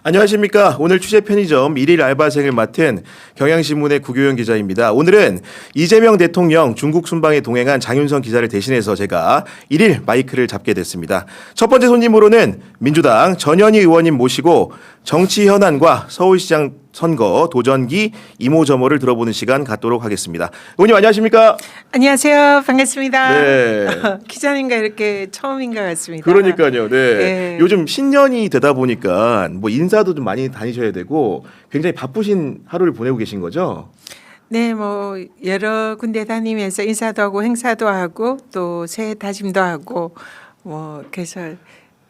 안녕하십니까. 오늘 취재 편의점 일일 알바생을 맡은 경향신문의 구교영 기자입니다. 오늘은 이재명 대통령 중국 순방에 동행한 장윤선 기자를 대신해서 제가 일일 마이크를 잡게 됐습니다. 첫 번째 손님으로는 민주당 전현희 의원님 모시고 정치 현안과 서울시장 선거 도전기 이모저모를 들어보는 시간 갖도록 하겠습니다. 의원님 안녕하십니까? 안녕하세요. 반갑습니다. 네. 기자님과 이렇게 처음인 것 같습니다. 그러니까요. 네. 네. 요즘 신년이 되다 보니까 뭐 인사도 좀 많이 다니셔야 되고 굉장히 바쁘신 하루를 보내고 계신 거죠? 네, 뭐 여러 군데 다니면서 인사도 하고 행사도 하고 또 새해 다짐도 하고 뭐 그래서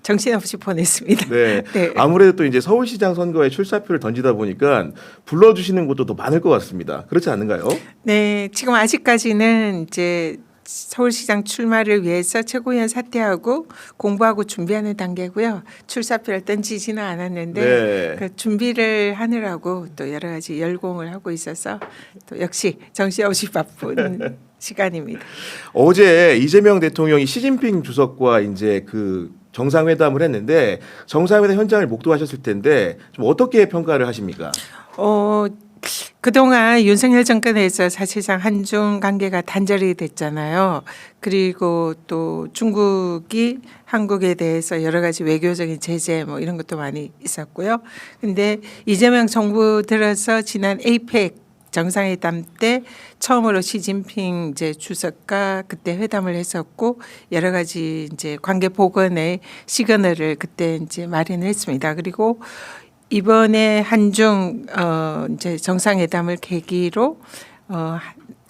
정신없이 보냈습니다. 네. 네. 아무래도 또 이제 서울시장 선거에 출사표를 던지다 보니까 불러주시는 곳도 더 많을 것 같습니다. 그렇지 않은가요? 네, 지금 아직까지는 이제 서울시장 출마를 위해서 최고위원 사퇴하고 공부하고 준비하는 단계고요. 출사표를 던지지는 않았는데 네. 그 준비를 하느라고 또 여러 가지 열공을 하고 있어서 또 역시 정신없이 바쁜 시간입니다. 어제 이재명 대통령이 시진핑 주석과 이제 그 정상회담을 했는데 정상회담 현장을 목도하셨을 텐데 좀 어떻게 평가를 하십니까? 그동안 윤석열 정권에서 사실상 한중 관계가 단절이 됐잖아요. 그리고 또 중국이 한국에 대해서 여러 가지 외교적인 제재 뭐 이런 것도 많이 있었고요. 근데 이재명 정부 들어서 지난 에이펙 정상회담 때 처음으로 시진핑 이제 주석과 그때 회담을 했었고 여러 가지 이제 관계 복원의 시그널을 그때 이제 마련했습니다. 그리고 이번에 한중 이제 정상회담을 계기로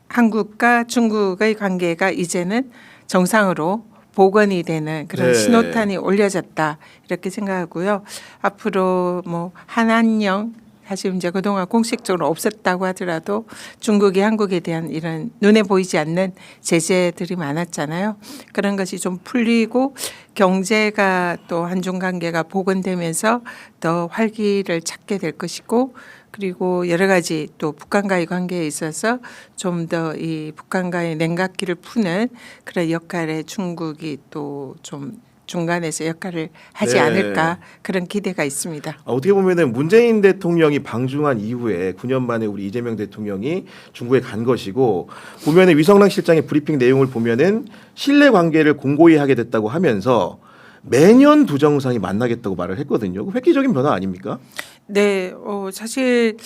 한국과 중국의 관계가 이제는 정상으로 복원이 되는 그런 네. 신호탄이 올려졌다 이렇게 생각하고요. 앞으로 뭐 한한령 사실 이제 그동안 공식적으로 없었다고 하더라도 중국이 한국에 대한 이런 눈에 보이지 않는 제재들이 많았잖아요. 그런 것이 좀 풀리고 경제가 또 한중 관계가 복원되면서 더 활기를 찾게 될 것이고 그리고 여러 가지 또 북한과의 관계에 있어서 좀 더 이 북한과의 냉각기를 푸는 그런 역할에 중국이 또 좀 중간에서 역할을 하지 네. 않을까 그런 기대가 있습니다. 어떻게 보면은 문재인 대통령이 방중한 이후에 9년 만에 우리 이재명 대통령이 중국에 간 것이고 보면은 위성랑 실장의 브리핑 내용을 보면은 신뢰 관계를 공고히 하게 됐다고 하면서 매년 두 정상이 만나겠다고 말을 했거든요. 획기적인 변화 아닙니까? 네, 사실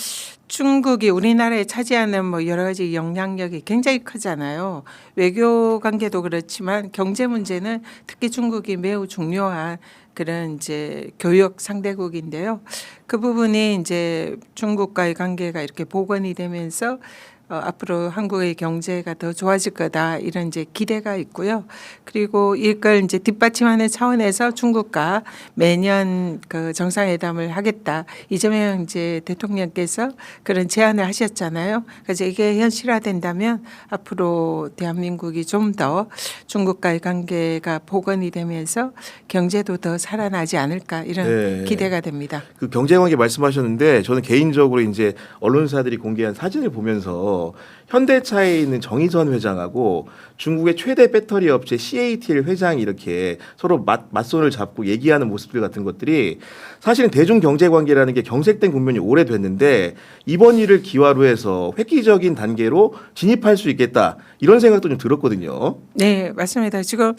중국이 우리나라에 차지하는 뭐 여러 가지 영향력이 굉장히 크잖아요. 외교 관계도 그렇지만 경제 문제는 특히 중국이 매우 중요한 그런 이제 교역 상대국인데요. 그 부분이 이제 중국과의 관계가 이렇게 복원이 되면서 앞으로 한국의 경제가 더 좋아질 거다 이런 이제 기대가 있고요. 그리고 이걸 이제 뒷받침하는 차원에서 중국과 매년 그 정상회담을 하겠다. 이재명 이제 대통령께서 그런 제안을 하셨잖아요. 그래서 이게 현실화된다면 앞으로 대한민국이 좀 더 중국과의 관계가 복원이 되면서 경제도 더 살아나지 않을까 이런 네. 기대가 됩니다. 그 경제관계 말씀하셨는데 저는 개인적으로 이제 언론사들이 공개한 사진을 보면서 현대차에 있는 정의선 회장하고 중국의 최대 배터리 업체 CATL 회장이 이렇게 서로 맞손을 잡고 얘기하는 모습들 같은 것들이 사실은 대중경제관계라는 게 경색된 국면이 오래됐는데 이번 일을 기화로 해서 획기적인 단계로 진입할 수 있겠다 이런 생각도 좀 들었거든요. 네, 맞습니다. 지금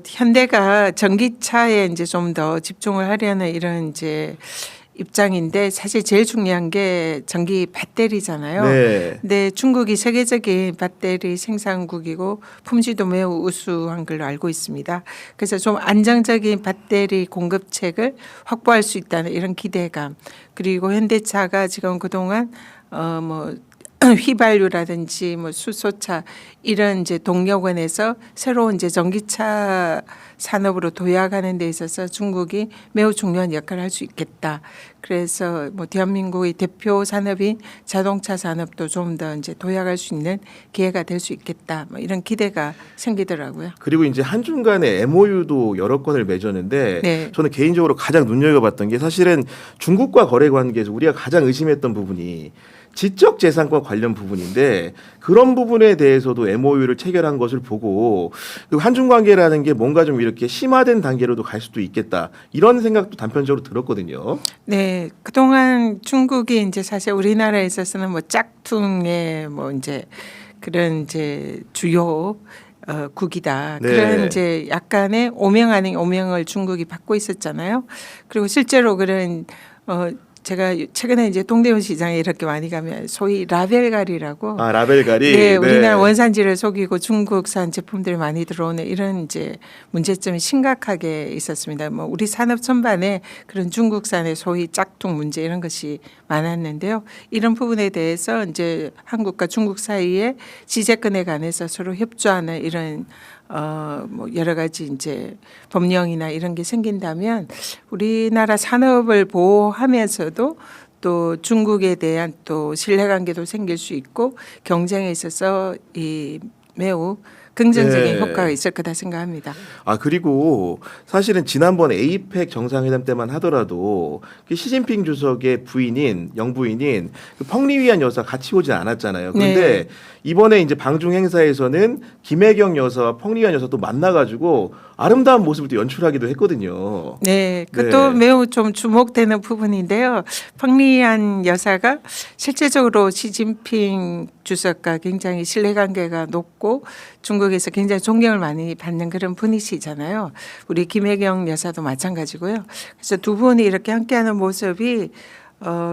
현대가 전기차에 이제 좀 더 집중을 하려는 이런 이제 입장인데 사실 제일 중요한 게 전기 배터리잖아요. 네. 근데 중국이 세계적인 배터리 생산국이고 품질도 매우 우수한 걸로 알고 있습니다. 그래서 좀 안정적인 배터리 공급책을 확보할 수 있다는 이런 기대감. 그리고 현대차가 지금 그동안 뭐 휘발유라든지 뭐 수소차 이런 이제 동력원에서 새로운 이제 전기차 산업으로 도약하는 데 있어서 중국이 매우 중요한 역할을 할 수 있겠다. 그래서 뭐 대한민국의 대표 산업인 자동차 산업도 좀 더 이제 도약할 수 있는 기회가 될 수 있겠다. 뭐 이런 기대가 생기더라고요. 그리고 이제 한중 간에 MOU도 여러 건을 맺었는데 네. 저는 개인적으로 가장 눈여겨봤던 게 사실은 중국과 거래 관계에서 우리가 가장 의심했던 부분이 지적 재산권 관련 부분인데 그런 부분에 대해서도 MOU를 체결한 것을 보고 그 한중 관계라는 게 뭔가 좀 이렇게 심화된 단계로도 갈 수도 있겠다 이런 생각도 단편적으로 들었거든요. 네, 그동안 중국이 이제 사실 우리나라에 있어서는 뭐 짝퉁의 뭐 이제 그런 이제 주요 국이다. 네. 그런 이제 약간의 오명 아닌 오명을 중국이 받고 있었잖아요. 그리고 실제로 그런 제가 최근에 이제 동대문 시장에 이렇게 많이 가면 소위 라벨가리라고 아 라벨가리. 네, 우리나라 원산지를 속이고 중국산 제품들이 많이 들어오는 이런 이제 문제점이 심각하게 있었습니다. 뭐 우리 산업 전반에 그런 중국산의 소위 짝퉁 문제 이런 것이 많았는데요. 이런 부분에 대해서 이제 한국과 중국 사이에 지재권에 관해서 서로 협조하는 이런 뭐 여러 가지 이제 법령이나 이런 게 생긴다면 우리나라 산업을 보호하면서도 또 중국에 대한 또 신뢰관계도 생길 수 있고 경쟁에 있어서 이 매우 긍정적인 네. 효과가 있을 거다 생각합니다. 아 그리고 사실은 지난번 에이펙 정상회담 때만 하더라도 그 시진핑 주석의 부인인 영부인인 그 펑리위안 여사 같이 오지 않았잖아요. 그런데 네. 이번에 이제 방중 행사에서는 김혜경 여사와 펑리위안 여사 또 만나가지고 아름다운 모습을 또 연출하기도 했거든요. 네, 그것도 네. 매우 좀 주목되는 부분인데요. 펑리안 여사가 실제적으로 시진핑 주석과 굉장히 신뢰관계가 높고 중국에서 굉장히 존경을 많이 받는 그런 분이시잖아요. 우리 김혜경 여사도 마찬가지고요. 그래서 두 분이 이렇게 함께하는 모습이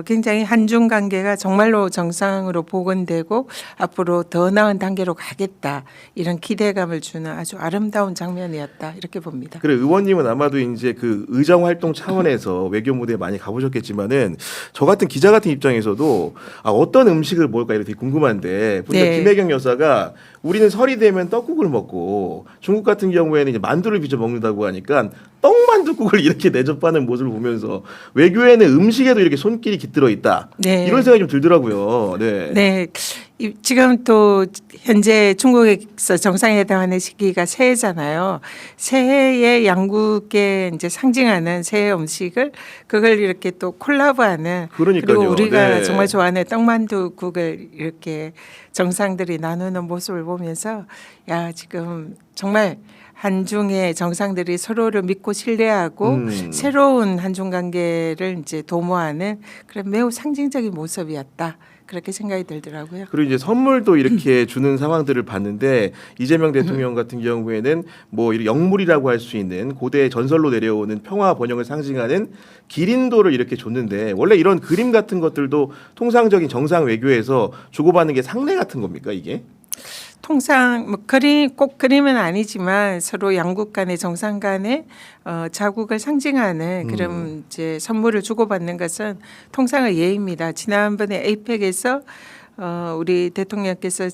굉장히 한중 관계가 정말로 정상으로 복원되고 앞으로 더 나은 단계로 가겠다 이런 기대감을 주는 아주 아름다운 장면이었다 이렇게 봅니다. 그래 의원님은 아마도 이제 그 의정 활동 차원에서 외교 무대에 많이 가보셨겠지만은 저 같은 기자 같은 입장에서도 아, 어떤 음식을 먹을까 이렇게 궁금한데 보니까 네. 김혜경 여사가 우리는 설이 되면 떡국을 먹고 중국 같은 경우에는 이제 만두를 빚어 먹는다고 하니까 떡만두국을 이렇게 내접하는 모습을 보면서 외교에는 음식에도 이렇게 손길이 깃들어 있다. 네. 이런 생각이 좀 들더라고요. 네. 네, 지금 또 현재 중국에서 정상회담하는 시기가 새해잖아요. 새해에 양국의 이제 상징하는 새해 음식을 그걸 이렇게 또 콜라보하는 그러니까요. 그리고 우리가 네. 정말 좋아하는 떡만두국을 이렇게 정상들이 나누는 모습을 보면서 야 지금 정말 한중의 정상들이 서로를 믿고 신뢰하고 새로운 한중 관계를 이제 도모하는 그런 매우 상징적인 모습이었다. 그렇게 생각이 들더라고요. 그리고 이제 선물도 이렇게 주는 상황들을 봤는데 이재명 대통령 같은 경우에는 뭐 이렇게 영물이라고 할 수 있는 고대 전설로 내려오는 평화 번영을 상징하는 기린도를 이렇게 줬는데 원래 이런 그림 같은 것들도 통상적인 정상 외교에서 주고받는 게 상례 같은 겁니까 이게? 통상 뭐 꼭 그림은 아니지만 서로 양국 간의 정상 간의 자국을 상징하는 그런 이제 선물을 주고받는 것은 통상의 예입니다. 지난번에 에이펙에서 우리 대통령께서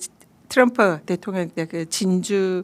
트럼프 대통령 때 그 진주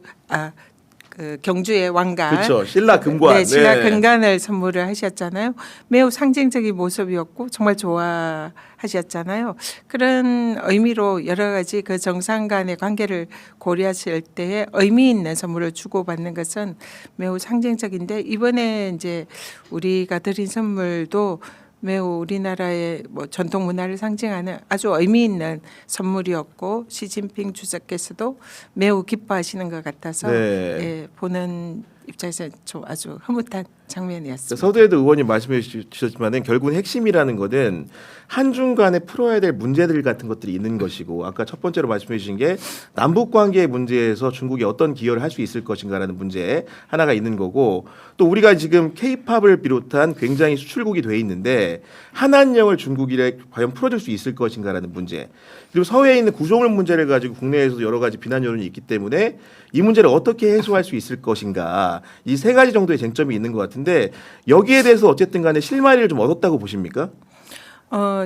그 경주의 왕관, 그렇죠. 신라 금관. 네, 신라 네. 금관을 선물을 하셨잖아요. 매우 상징적인 모습이었고 정말 좋아하셨잖아요. 그런 의미로 여러 가지 그 정상 간의 관계를 고려했을 때에 의미 있는 선물을 주고받는 것은 매우 상징적인데 이번에 이제 우리가 드린 선물도 매우 우리나라의 뭐 전통 문화를 상징하는 아주 의미 있는 선물이었고 시진핑 주석께서도 매우 기뻐하시는 것 같아서 네. 예, 보는 입장에서 좀 아주 흐뭇한 장면이었습니다. 서두에도 의원님 말씀해 주셨지만은 결국은 핵심이라는 것은 한중 간에 풀어야 될 문제들 같은 것들이 있는 것이고 아까 첫 번째로 말씀해 주신 게 남북 관계 문제에서 중국이 어떤 기여를 할 수 있을 것인가라는 문제 하나가 있는 거고 또 우리가 지금 K-팝을 비롯한 굉장히 수출국이 돼 있는데 한한령을 중국이 과연 풀어줄 수 있을 것인가라는 문제 그리고 서해에 있는 구조물 문제를 가지고 국내에서도 여러 가지 비난 여론이 있기 때문에 이 문제를 어떻게 해소할 수 있을 것인가 이 세 가지 정도의 쟁점이 있는 것 같은데 여기에 대해서 어쨌든 간에 실마리를 좀 얻었다고 보십니까?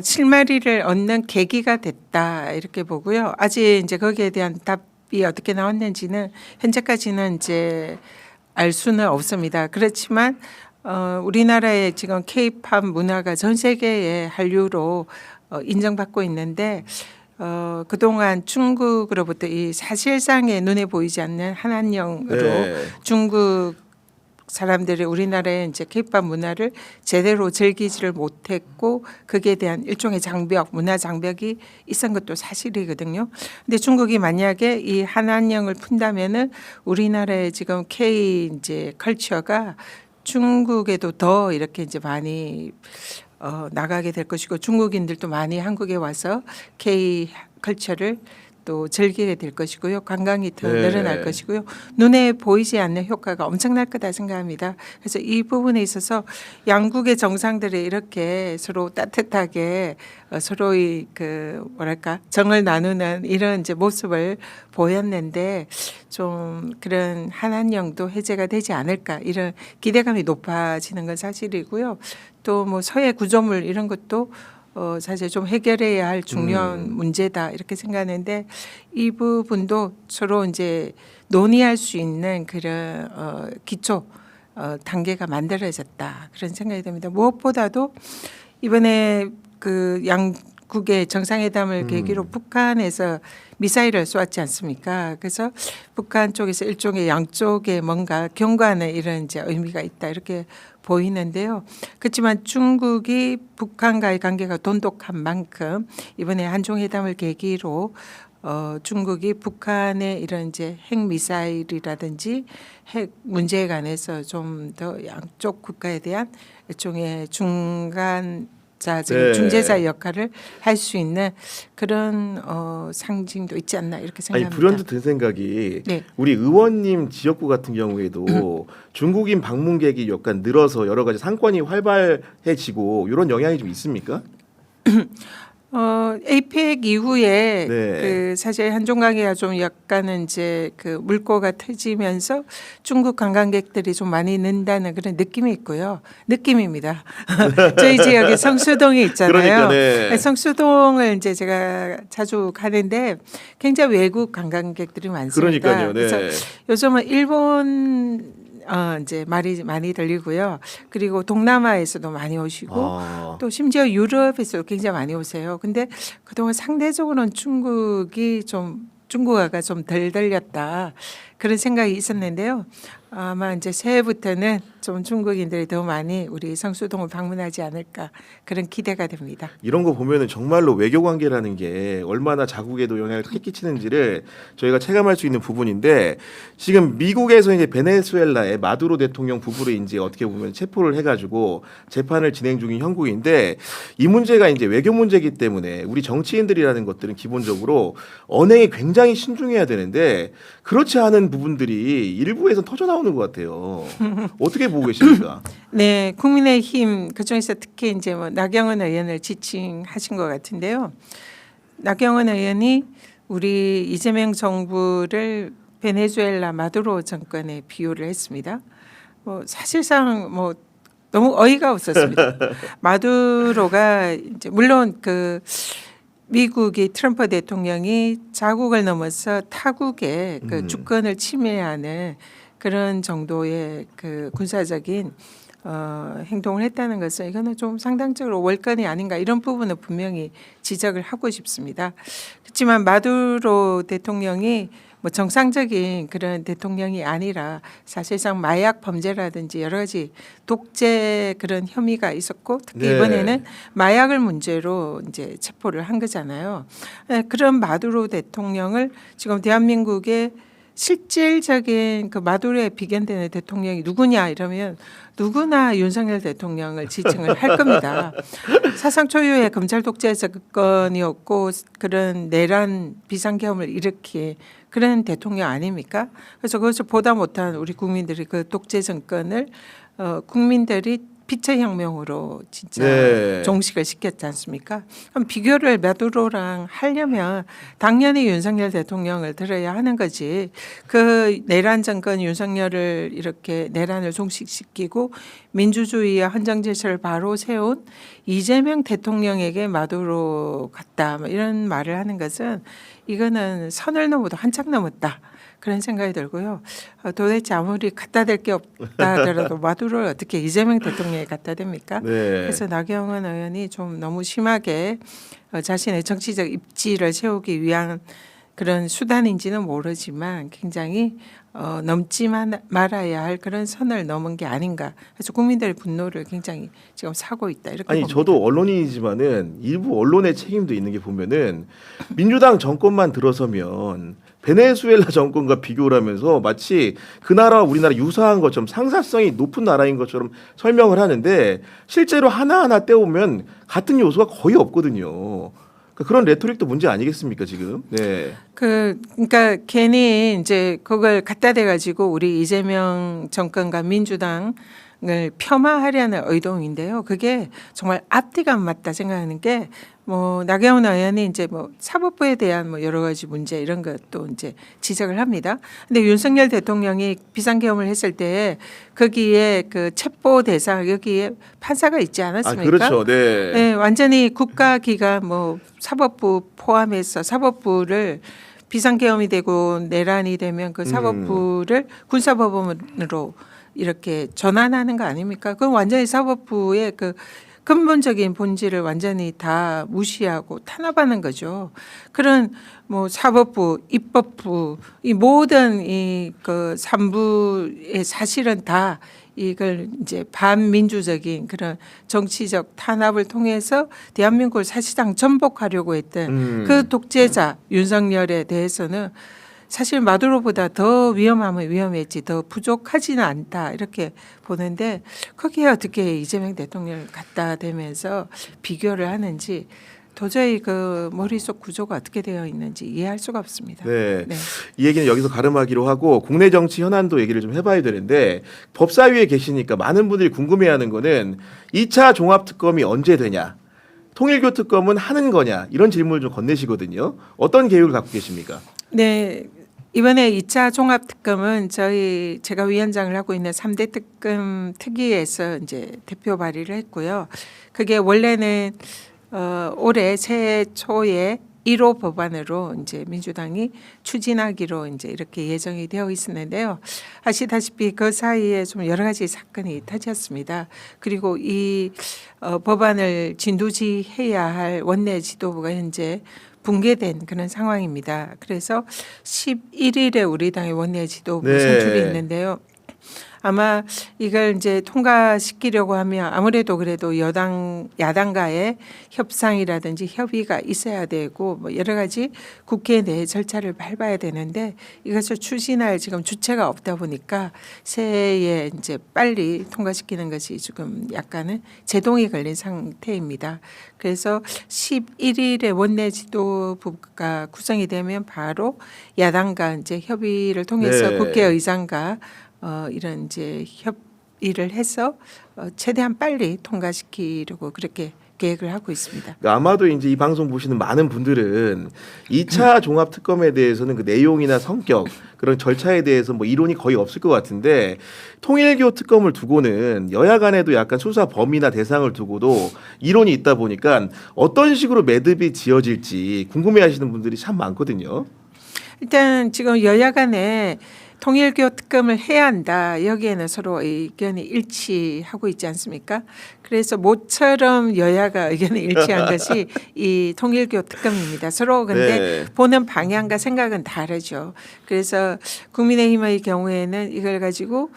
실마리를 얻는 계기가 됐다 이렇게 보고요. 아직 이제 거기에 대한 답이 어떻게 나왔는지는 현재까지는 이제 알 수는 없습니다. 그렇지만 우리나라의 지금 K-팝 문화가 전 세계의 한류로 인정받고 있는데 그동안 중국으로부터 이 사실상의 눈에 보이지 않는 한한령으로 네. 중국 사람들이 우리나라의 이제 케이팝 문화를 제대로 즐기지를 못했고 그에 대한 일종의 장벽, 문화 장벽이 있었던 것도 사실이거든요. 근데 중국이 만약에 이 한안령을 푼다면은 우리나라의 지금 K 이제 컬처가 중국에도 더 이렇게 이제 많이 나가게 될 것이고 중국인들도 많이 한국에 와서 K 컬처를 또 즐기게 될 것이고요. 관광이 더 네. 늘어날 것이고요. 눈에 보이지 않는 효과가 엄청날 거다 생각합니다. 그래서 이 부분에 있어서 양국의 정상들이 이렇게 서로 따뜻하게 서로의 그 뭐랄까 정을 나누는 이런 이제 모습을 보였는데 좀 그런 한한령도 해제가 되지 않을까 이런 기대감이 높아지는 건 사실이고요. 또 뭐 서해 구조물 이런 것도 사실 좀 해결해야 할 중요한 문제다 이렇게 생각하는데 이 부분도 서로 이제 논의할 수 있는 그런 기초 단계가 만들어졌다 그런 생각이 듭니다. 무엇보다도 이번에 그 양국의 정상회담을 계기로 북한에서 미사일을 쏘았지 않습니까? 그래서 북한 쪽에서 일종의 양쪽에 뭔가 경고하는 이런 이제 의미가 있다 이렇게 보이는데요. 그렇지만 중국이 북한과의 관계가 돈독한 만큼 이번에 한중회담을 계기로 중국이 북한의 이런 이제 핵 미사일이라든지 핵 문제에 관해서 좀 더 양쪽 국가에 대한 일종의 네. 중재자 역할을 할 수 있는 그런 상징도 있지 않나 이렇게 아니 생각합니다. 불현듯 든 생각이 네. 우리 의원님 지역구 같은 경우에도 중국인 방문객이 약간 늘어서 여러 가지 상권이 활발해지고 이런 영향이 좀 있습니까? 에이펙 이후에 네. 그 사실 한중관계가 좀 약간은 이제 그 물꼬가 터지면서 중국 관광객들이 좀 많이 는다는 그런 느낌이 있고요. 느낌입니다. 저희 지역에 성수동이 있잖아요. 그러니까, 네. 성수동을 이제 제가 자주 가는데 굉장히 외국 관광객들이 많습니다. 그러니까요. 네. 그래서 요즘은 일본 이제 말이 많이 들리고요. 그리고 동남아에서도 많이 오시고 또 심지어 유럽에서도 굉장히 많이 오세요. 근데 그동안 상대적으로는 중국어가 좀 덜 들렸다 그런 생각이 있었는데요. 아마 이제 새해부터는 좀 중국인들이 더 많이 우리 성수동을 방문하지 않을까 그런 기대가 됩니다. 이런 거 보면은 정말로 외교 관계라는 게 얼마나 자국에도 영향을 크게 끼치는지를 저희가 체감할 수 있는 부분인데 지금 미국에서 이제 베네수엘라의 마두로 대통령 부부를 이제 어떻게 보면 체포를 해가지고 재판을 진행 중인 형국인데 이 문제가 이제 외교 문제이기 때문에 우리 정치인들이라는 것들은 기본적으로 언행에 굉장히 신중해야 되는데 그렇지 않은 부분들이 일부에서 터져 나오는 것 같아요. 어떻게 보고 계십니까? 네, 국민의힘 그중에서 특히 이제 뭐 나경원 의원을 지칭하신 것 같은데요. 나경원 의원이 우리 이재명 정부를 베네수엘라 마두로 정권에 비유를 했습니다. 뭐 사실상 뭐 너무 어이가 없었습니다. 마두로가 이제 물론 그 미국이 트럼프 대통령이 자국을 넘어서 타국의 그 주권을 침해하는 그런 정도의 그 군사적인 행동을 했다는 것은 이거는 좀 상당적으로 월권이 아닌가 이런 부분은 분명히 지적을 하고 싶습니다. 그렇지만 마두로 대통령이 뭐 정상적인 그런 대통령이 아니라 사실상 마약 범죄라든지 여러 가지 독재 그런 혐의가 있었고 특히 네. 이번에는 마약을 문제로 이제 체포를 한 거잖아요. 그런 마두로 대통령을 지금 대한민국의 실질적인 그 마두로에 비견되는 대통령이 누구냐 이러면 누구나 윤석열 대통령을 지칭을 할 겁니다. 사상 초유의 검찰 독재 사건이었고 그런 내란 비상계엄을 일으킨 그런 대통령 아닙니까? 그래서 그것을 보다 못한 우리 국민들이 그 독재 정권을 국민들이 피처 혁명으로 진짜 네. 종식을 시켰지 않습니까? 그럼 비교를 마두로랑 하려면 당연히 윤석열 대통령을 들어야 하는 거지. 그 내란 정권 윤석열을 이렇게 내란을 종식시키고 민주주의와 헌정 질서를 바로 세운 이재명 대통령에게 마두로 같다 뭐 이런 말을 하는 것은 이거는 선을 넘어도 한참 넘었다. 그런 생각이 들고요. 도대체 아무리 갖다 댈 게 없다 하더라도 마두로를 어떻게 이재명 대통령에 갖다 댑니까? 네. 그래서 나경원 의원이 좀 너무 심하게 자신의 정치적 입지를 세우기 위한 그런 수단인지는 모르지만 굉장히 넘지 말아야 할 그런 선을 넘은 게 아닌가. 그래서 국민들의 분노를 굉장히 지금 사고 있다 이렇게 아니 봅니다. 저도 언론인이지만은 일부 언론의 책임도 있는 게 보면은 민주당 정권만 들어서면 베네수엘라 정권과 비교를 하면서 마치 그 나라와 우리나라 유사한 것처럼 상사성이 높은 나라인 것처럼 설명을 하는데 실제로 하나하나 떼우면 같은 요소가 거의 없거든요. 그러니까 그런 레토릭도 문제 아니겠습니까 지금? 네. 그러니까 괜히 이제 그걸 갖다 대 가지고 우리 이재명 정권과 민주당을 폄하하려는 의도인데요. 그게 정말 앞뒤가 안 맞다 생각하는 게 뭐 나경원 의원이 이제 뭐 사법부에 대한 뭐 여러 가지 문제 이런 것도 이제 지적을 합니다. 근데 윤석열 대통령이 비상계엄을 했을 때 거기에 그 체포 대상 여기에 판사가 있지 않았습니까? 그렇죠. 네. 네, 완전히 국가기관 뭐 사법부 포함해서 사법부를 비상계엄이 되고 내란이 되면 그 사법부를 군사법원으로 이렇게 전환하는 거 아닙니까? 그건 완전히 사법부의 그 근본적인 본질을 완전히 다 무시하고 탄압하는 거죠. 그런 뭐 사법부, 입법부 이 모든 이 그 삼부의 사실은 다 이걸 이제 반민주적인 그런 정치적 탄압을 통해서 대한민국을 사실상 전복하려고 했던 그 독재자 윤석열에 대해서는 사실 마두로보다 더 위험하면 위험했지 더 부족하지는 않다 이렇게 보는데 거기에 어떻게 이재명 대통령을 갖다 대면서 비교를 하는지 도저히 그 머릿속 구조가 어떻게 되어 있는지 이해할 수가 없습니다. 네. 이 얘기는 여기서 가름하기로 하고 국내 정치 현안도 얘기를 좀 해봐야 되는데 법사위에 계시니까 많은 분들이 궁금해하는 거는 2차 종합특검이 언제 되냐 통일교 특검은 하는 거냐 이런 질문을 좀 건네시거든요. 어떤 계획을 갖고 계십니까? 네. 이번에 2차 종합특검은 제가 위원장을 하고 있는 3대 특검 특위에서 이제 대표 발의를 했고요. 그게 원래는 올해 새해 초에 1호 법안으로 이제 민주당이 추진하기로 이제 이렇게 예정이 되어 있었는데요. 아시다시피 그 사이에 좀 여러 가지 사건이 터졌습니다. 그리고 이 법안을 진두지해야 할 원내 지도부가 현재 붕괴된 그런 상황입니다. 그래서 11일에 우리 당의 원내 지도부 네. 선출이 있는데요. 아마 이걸 이제 통과시키려고 하면 아무래도 그래도 야당과의 협상이라든지 협의가 있어야 되고 뭐 여러 가지 국회 내 절차를 밟아야 되는데 이것을 추진할 지금 주체가 없다 보니까 새해에 이제 빨리 통과시키는 것이 지금 약간은 제동이 걸린 상태입니다. 그래서 11일에 원내 지도부가 구성이 되면 바로 야당과 이제 협의를 통해서 네. 국회의장과 이런 이제 협의를 해서 최대한 빨리 통과시키려고 그렇게 계획을 하고 있습니다. 그러니까 아마도 이제 이 방송 보시는 많은 분들은 2차 종합 특검에 대해서는 그 내용이나 성격 그런 절차에 대해서 뭐 이론이 거의 없을 것 같은데 통일교 특검을 두고는 여야 간에도 약간 수사 범위나 대상을 두고도 이론이 있다 보니까 어떤 식으로 매듭이 지어질지 궁금해하시는 분들이 참 많거든요. 일단 지금 여야 간에 통일교 특검을 해야 한다. 여기에는 서로 의견이 일치하고 있지 않습니까? 그래서 모처럼 여야가 의견이 일치한 것이 이 통일교 특검입니다. 서로 근데 네. 보는 방향과 생각은 다르죠. 그래서 국민의힘의 경우에는 이걸 가지고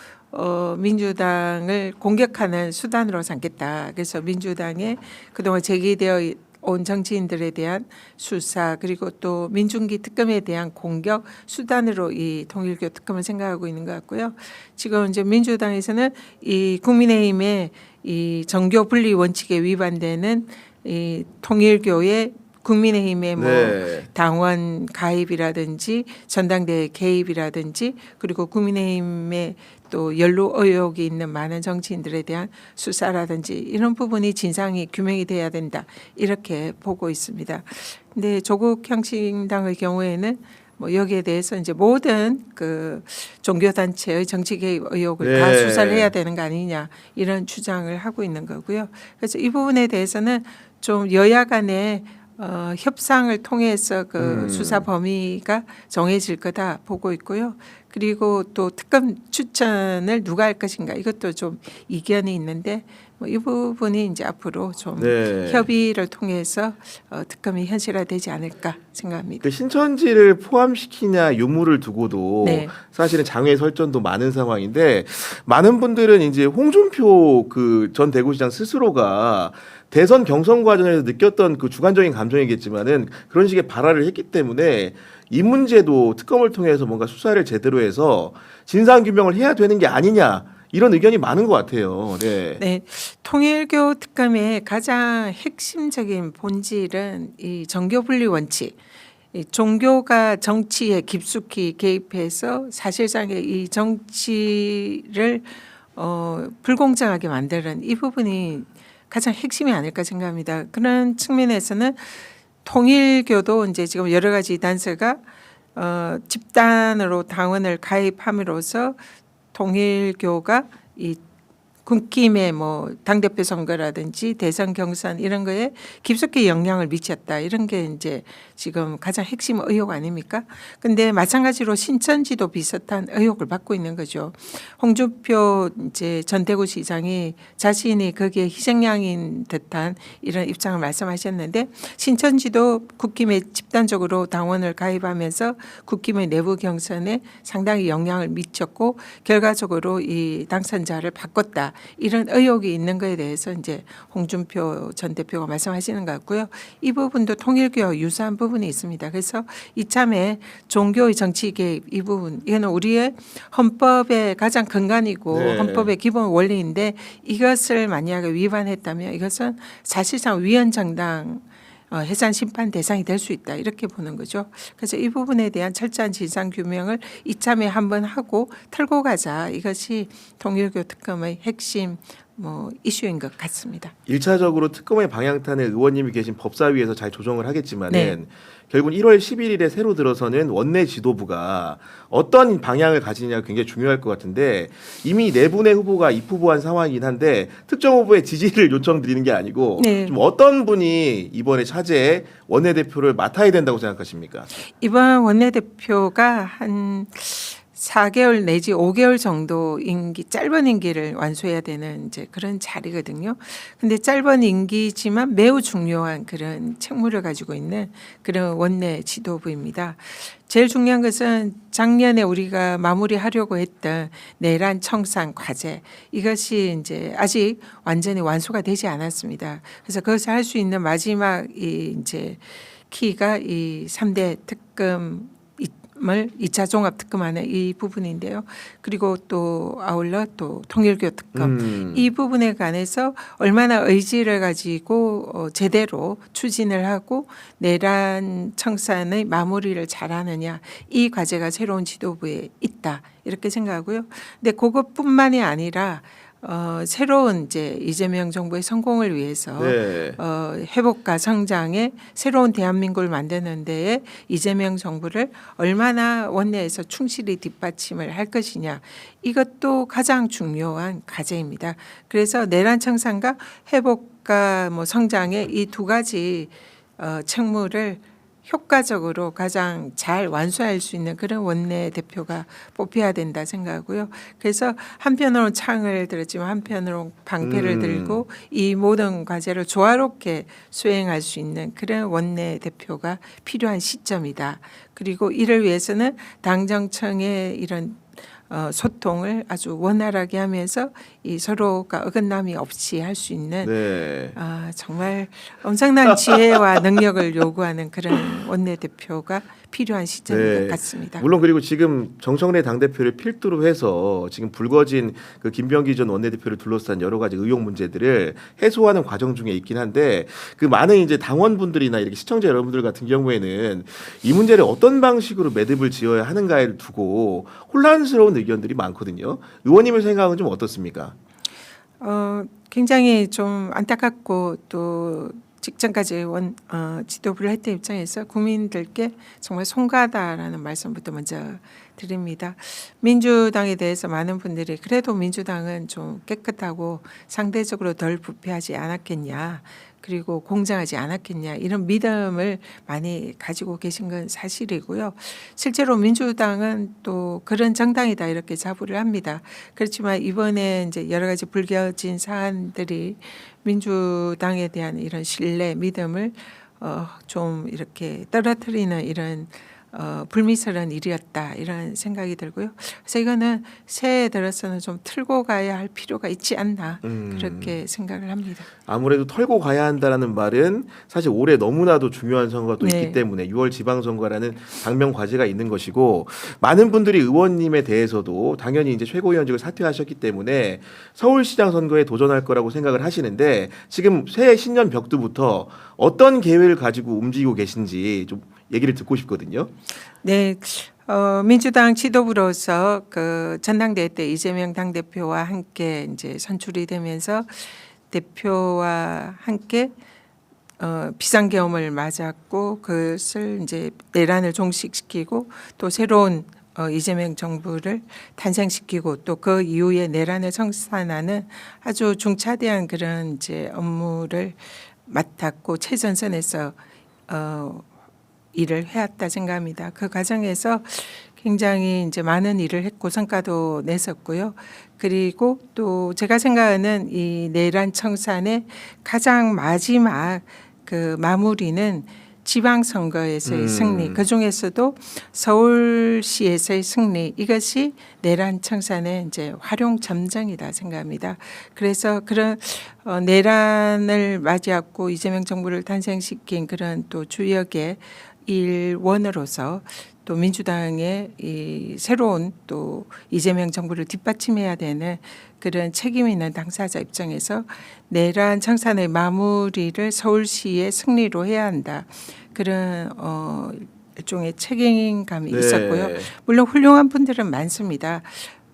민주당을 공격하는 수단으로 삼겠다. 그래서 민주당에 그동안 제기되어 온 정치인들에 대한 수사 그리고 또 민중기 특검에 대한 공격 수단으로 이 통일교 특검을 생각하고 있는 것 같고요. 지금 이제 민주당에서는 이 국민의힘의 이 정교 분리 원칙에 위반되는 이 통일교의 국민의힘의 뭐 네. 당원 가입이라든지 전당대회 개입이라든지 그리고 국민의힘의 또 연루 의혹이 있는 많은 정치인들에 대한 수사라든지 이런 부분이 진상이 규명이 돼야 된다 이렇게 보고 있습니다. 근데 조국 혁신당의 경우에는 뭐 여기에 대해서 이제 모든 그 종교단체의 정치 개입 의혹을 다 네. 수사를 해야 되는 거 아니냐 이런 주장을 하고 있는 거고요. 그래서 이 부분에 대해서는 좀 여야 간에 협상을 통해서 그 수사 범위가 정해질 거다 보고 있고요. 그리고 또 특검 추천을 누가 할 것인가 이것도 좀 이견이 있는데 뭐 이 부분이 이제 앞으로 좀 네. 협의를 통해서 특검이 현실화되지 않을까 생각합니다. 그 신천지를 포함시키냐 유무를 두고도 네. 사실은 장외 설전도 많은 상황인데 많은 분들은 이제 홍준표 그 전 대구시장 스스로가 대선 경선 과정에서 느꼈던 그 주관적인 감정이겠지만은 그런 식의 발언을 했기 때문에 이 문제도 특검을 통해서 뭔가 수사를 제대로 해서 진상 규명을 해야 되는 게 아니냐 이런 의견이 많은 것 같아요. 네. 네, 통일교 특검의 가장 핵심적인 본질은 이 정교분리 원칙. 이 종교가 정치에 깊숙이 개입해서 사실상의 이 정치를 불공정하게 만드는 이 부분이 가장 핵심이 아닐까 생각합니다. 그런 측면에서는 통일교도 이제 지금 여러 가지 단서가 집단으로 당원을 가입함으로써 통일교가 이 국힘의 뭐 당대표 선거라든지 대선 경선 이런 거에 깊숙이 영향을 미쳤다. 이런 게 이제 지금 가장 핵심 의혹 아닙니까? 근데 마찬가지로 신천지도 비슷한 의혹을 받고 있는 거죠. 홍준표 이제 전 대구시장이 자신이 거기에 희생양인 듯한 이런 입장을 말씀하셨는데 신천지도 국힘에 집단적으로 당원을 가입하면서 국힘의 내부 경선에 상당히 영향을 미쳤고 결과적으로 이 당선자를 바꿨다. 이런 의혹이 있는 거에 대해서 이제 홍준표 전 대표가 말씀하시는 것 같고요. 이 부분도 통일교와 유사한 부분이 있습니다. 그래서 이참에 종교의 정치 개입 이 부분 이거는 우리의 헌법의 가장 근간이고 네. 헌법의 기본 원리인데 이것을 만약에 위반했다면 이것은 사실상 위헌정당 해산 심판 대상이 될 수 있다 이렇게 보는 거죠. 그래서 이 부분에 대한 철저한 진상 규명을 이참에 한번 하고 털고 가자. 이것이 통일교 특검의 핵심 이슈인 것 같습니다. 1차적으로 특검의 방향탄을 의원님이 계신 법사위에서 잘 조정을 하겠지만은 네. 결국 1월 11일에 새로 들어서는 원내 지도부가 어떤 방향을 가지느냐가 굉장히 중요할 것 같은데 이미 네 분의 후보가 입후보한 상황이긴 한데 특정 후보의 지지를 요청드리는 게 아니고 네. 좀 어떤 분이 이번에 차제에 원내대표를 맡아야 된다고 생각하십니까? 이번 원내대표가 한 4개월 내지 5개월 정도 짧은 임기를 완수해야 되는 이제 그런 자리거든요. 근데 짧은 임기지만 매우 중요한 그런 책무를 가지고 있는 그런 원내 지도부입니다. 제일 중요한 것은 작년에 우리가 마무리하려고 했던 내란 청산 과제 이것이 이제 아직 완전히 완수가 되지 않았습니다. 그래서 그것을 할 수 있는 마지막 이제 키가 이 3대 특검 을 2차 종합 특검하는 이 부분인데요. 그리고 또 아울러 또 통일교 특검 이 부분에 관해서 얼마나 의지를 가지고 제대로 추진을 하고 내란 청산의 마무리를 잘하느냐 이 과제가 새로운 지도부에 있다 이렇게 생각하고요. 근데 그것뿐만이 아니라 새로운 이제 이재명 정부의 성공을 위해서 네. 회복과 성장의 새로운 대한민국을 만드는 데에 이재명 정부를 얼마나 원내에서 충실히 뒷받침을 할 것이냐 이것도 가장 중요한 과제입니다. 그래서 내란 청산과 회복과 성장의 이 두 가지 책무를 효과적으로 가장 잘 완수할 수 있는 그런 원내대표가 뽑혀야 된다 생각하고요. 그래서 한편으로는 창을 들었지만 한편으로 방패를 들고 이 모든 과제를 조화롭게 수행할 수 있는 그런 원내대표가 필요한 시점이다. 그리고 이를 위해서는 당정청의 이런 소통을 아주 원활하게 하면서 이 서로가 어긋남이 없이 할 수 있는 네. 정말 엄청난 지혜와 능력을 요구하는 그런 원내대표가 필요한 시점인 네. 것 같습니다. 물론 그리고 지금 정청래 당대표를 필두로 해서 지금 불거진 그 김병기 전 원내대표를 둘러싼 여러 가지 의혹 문제들을 해소하는 과정 중에 있긴 한데 그 많은 이제 당원분들이나 이렇게 시청자 여러분들 같은 경우에는 이 문제를 어떤 방식으로 매듭을 지어야 하는가를 두고 혼란스러운 의견들이 많거든요. 의원님의 생각은 좀 어떻습니까? 굉장히 좀 안타깝고 또 직전까지 지도부를 했던 입장에서 국민들께 정말 송가다라는 말씀부터 먼저 드립니다. 민주당에 대해서 많은 분들이 그래도 민주당은 좀 깨끗하고 상대적으로 덜 부패하지 않았겠냐, 그리고 공정하지 않았겠냐, 이런 믿음을 많이 가지고 계신 건 사실이고요. 실제로 민주당은 또 그런 정당이다 이렇게 자부를 합니다. 그렇지만 이번에 이제 여러 가지 불거진 사안들이 민주당에 대한 이런 신뢰, 믿음을 좀 이렇게 떨어뜨리는 이런 불미스러운 일이었다 이런 생각이 들고요. 그래서 이거는 새해 들어서는 좀 틀고 가야 할 필요가 있지 않나 그렇게 생각을 합니다. 아무래도 털고 가야 한다라는 말은 사실 올해 너무나도 중요한 선거가 또 네. 있기 때문에 6월 지방선거라는 당면 과제가 있는 것이고, 많은 분들이 의원님에 대해서도 당연히 이제 최고위원직을 사퇴하셨기 때문에 서울시장 선거에 도전할 거라고 생각을 하시는데, 지금 새해 신년 벽두부터 어떤 계획을 가지고 움직이고 계신지 좀 얘기를 듣고 싶거든요. 네, 민주당 지도부로서 그 전당대회 때 이재명 당대표와 함께 이제 선출이 되면서 대표와 함께 비상계엄을 맞았고 그것을 이제 내란을 종식시키고 또 새로운 이재명 정부를 탄생시키고 또 그 이후에 내란을 청산하는 아주 중차대한 그런 이제 업무를 맡았고 최전선에서 일을 해왔다 생각합니다. 그 과정에서 굉장히 이제 많은 일을 했고 성과도 냈었고요. 그리고 또 제가 생각하는 이 내란 청산의 가장 마지막 그 마무리는 지방선거에서의 승리, 그 중에서도 서울시에서의 승리, 이것이 내란 청산의 이제 활용 점정이다 생각합니다. 그래서 그런 내란을 맞이하고 이재명 정부를 탄생시킨 그런 또 주역의 일원으로서 또 민주당의 이 새로운 또 이재명 정부를 뒷받침해야 되는 그런 책임 있는 당사자 입장에서 내란 청산의 마무리를 서울시의 승리로 해야 한다. 그런 일종의 책임감이 있었고요. 물론 훌륭한 분들은 많습니다.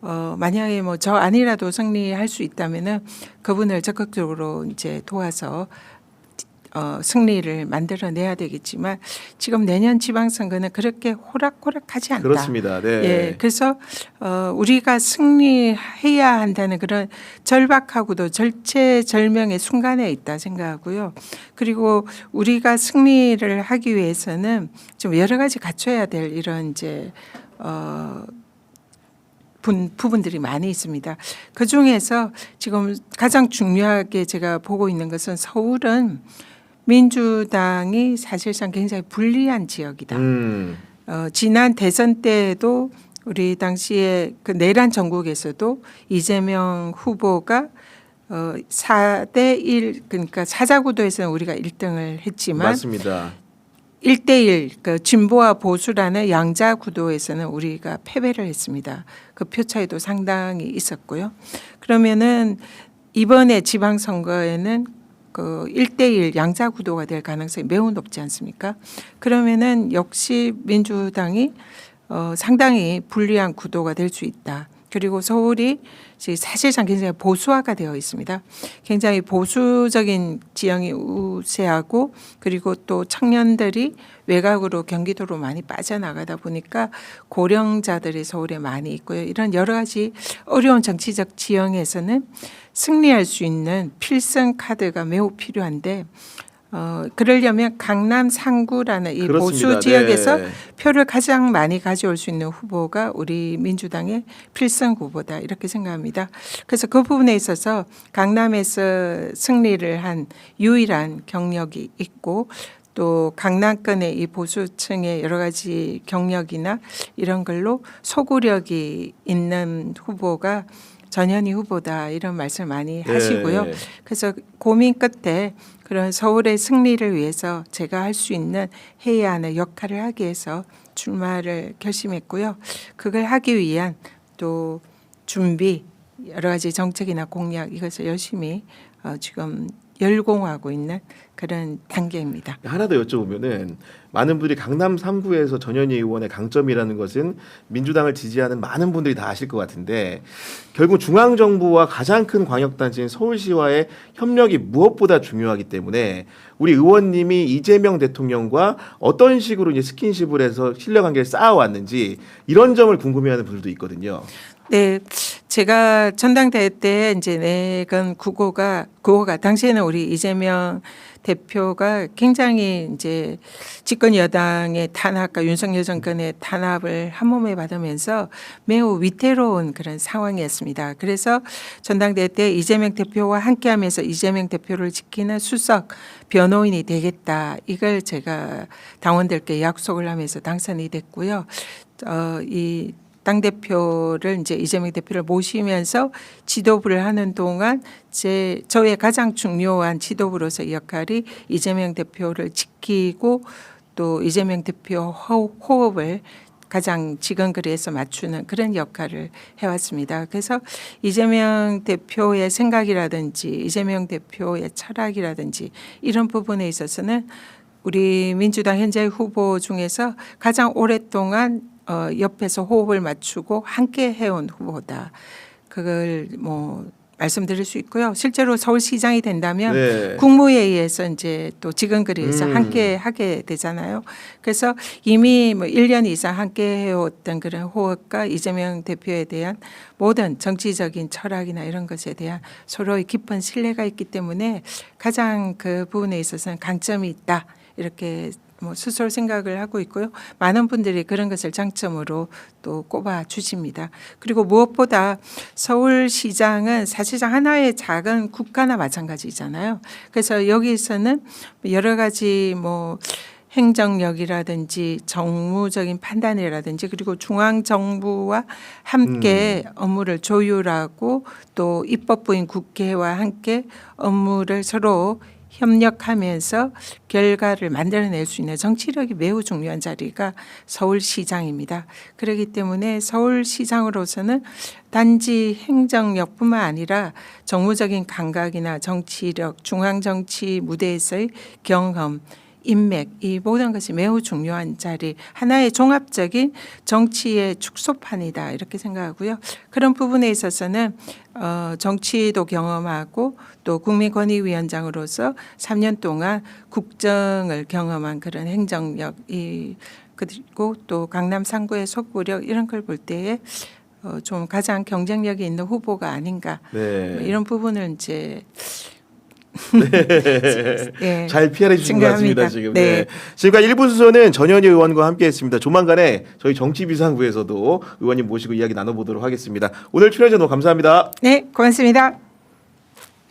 만약에 뭐 저 아니라도 승리할 수 있다면은 그분을 적극적으로 이제 도와서 승리를 만들어내야 되겠지만 지금 내년 지방선거는 그렇게 호락호락하지 않다. 그렇습니다. 네. 예, 그래서 우리가 승리해야 한다는 그런 절박하고도 절체절명의 순간에 있다 생각하고요. 그리고 우리가 승리를 하기 위해서는 좀 여러 가지 갖춰야 될 이런 이제 부분들이 많이 있습니다. 그 중에서 지금 가장 중요하게 제가 보고 있는 것은 서울은 민주당이 사실상 굉장히 불리한 지역이다. 지난 대선 때에도 우리 당시에 그 내란 전국에서도 이재명 후보가 4대 1 그러니까 사자구도에서는 우리가 1등을 했지만 맞습니다. 1대1 그 진보와 보수라는 양자 구도에서는 우리가 패배를 했습니다. 그 표 차이도 상당히 있었고요. 그러면은 이번에 지방선거에는 그 1대1 양자 구도가 될 가능성이 매우 높지 않습니까? 그러면은 역시 민주당이 상당히 불리한 구도가 될 수 있다. 그리고 서울이 사실상 굉장히 보수화가 되어 있습니다. 굉장히 보수적인 지형이 우세하고 그리고 또 청년들이 외곽으로 경기도로 많이 빠져나가다 보니까 고령자들이 서울에 많이 있고요. 이런 여러 가지 어려운 정치적 지형에서는 승리할 수 있는 필승 카드가 매우 필요한데 그러려면 강남 상구라는 이 그렇습니다. 보수 지역에서 네. 표를 가장 많이 가져올 수 있는 후보가 우리 민주당의 필승 후보다 이렇게 생각합니다. 그래서 그 부분에 있어서 강남에서 승리를 한 유일한 경력이 있고 또 강남권의 이 보수층의 여러 가지 경력이나 이런 걸로 소구력이 있는 후보가 전현희 후보다 이런 말씀을 많이 하시고요. 네. 그래서 고민 끝에 그런 서울의 승리를 위해서 제가 할 수 있는 해야 하는 역할을 하기 위해서 출마를 결심했고요. 그걸 하기 위한 또 준비 여러 가지 정책이나 공약 이것을 열심히 지금 열공하고 있는 그런 단계입니다. 하나 더 여쭤보면은 많은 분들이 강남 3구에서 전현희 의원의 강점이라는 것은 민주당을 지지하는 많은 분들이 다 아실 것 같은데 결국 중앙 정부와 가장 큰 광역단체인 서울시와의 협력이 무엇보다 중요하기 때문에 우리 의원님이 이재명 대통령과 어떤 식으로 이제 스킨십을 해서 신뢰관계를 쌓아왔는지 이런 점을 궁금해하는 분들도 있거든요. 네, 제가 전당대회 때 이제 내건 구호가 당시에는 우리 이재명 대표가 굉장히 이제 집권 여당의 탄압과 윤석열 정권의 탄압을 한 몸에 받으면서 매우 위태로운 그런 상황이었습니다. 그래서 전당대회 때 이재명 대표와 함께하면서 이재명 대표를 지키는 수석 변호인이 되겠다. 이걸 제가 당원들께 약속을 하면서 당선이 됐고요. 이 당대표를 이제 이재명 대표를 모시면서 지도부를 하는 동안 저의 가장 중요한 지도부로서 역할이 이재명 대표를 지키고 또 이재명 대표 호흡을 가장 지근거리에서 맞추는 그런 역할을 해왔습니다. 그래서 이재명 대표의 생각이라든지 이재명 대표의 철학이라든지 이런 부분에 있어서는 우리 민주당 현재 후보 중에서 가장 오랫동안 옆에서 호흡을 맞추고 함께 해온 후보다. 그걸 뭐 말씀드릴 수 있고요. 실제로 서울시장이 된다면 네. 국무회의에서 이제 또 지근거리에서 함께 하게 되잖아요. 그래서 이미 뭐 1년 이상 함께 해왔던 그런 호흡과 이재명 대표에 대한 모든 정치적인 철학이나 이런 것에 대한 서로의 깊은 신뢰가 있기 때문에 가장 그 부분에 있어서는 강점이 있다. 이렇게 뭐 스스로 생각을 하고 있고요. 많은 분들이 그런 것을 장점으로 또 꼽아 주십니다. 그리고 무엇보다 서울시장은 사실상 하나의 작은 국가나 마찬가지잖아요. 그래서 여기서는 여러 가지 뭐 행정력이라든지 정무적인 판단이라든지 그리고 중앙 정부와 함께 업무를 조율하고 또 입법부인 국회와 함께 업무를 서로 협력하면서 결과를 만들어낼 수 있는 정치력이 매우 중요한 자리가 서울시장입니다. 그렇기 때문에 서울시장으로서는 단지 행정력뿐만 아니라 정무적인 감각이나 정치력, 중앙정치 무대에서의 경험, 인맥 이 모든 것이 매우 중요한 자리 하나의 종합적인 정치의 축소판이다 이렇게 생각하고요. 그런 부분에 있어서는 정치도 경험하고 또 국민권익위원장으로서 3년 동안 국정을 경험한 그런 행정력이 그리고 또 강남 3구의 속보력 이런 걸 볼 때에 좀 가장 경쟁력이 있는 후보가 아닌가 네. 이런 부분을 이제 네. 잘 피해 주신 것 같습니다. 지금. 네. 네. 지금까지 1부 수소는 전현희 의원과 함께했습니다. 조만간에 저희 정치비상구에서도 의원님 모시고 이야기 나눠보도록 하겠습니다. 오늘 출연해 주셔서 너무 감사합니다. 네, 고맙습니다.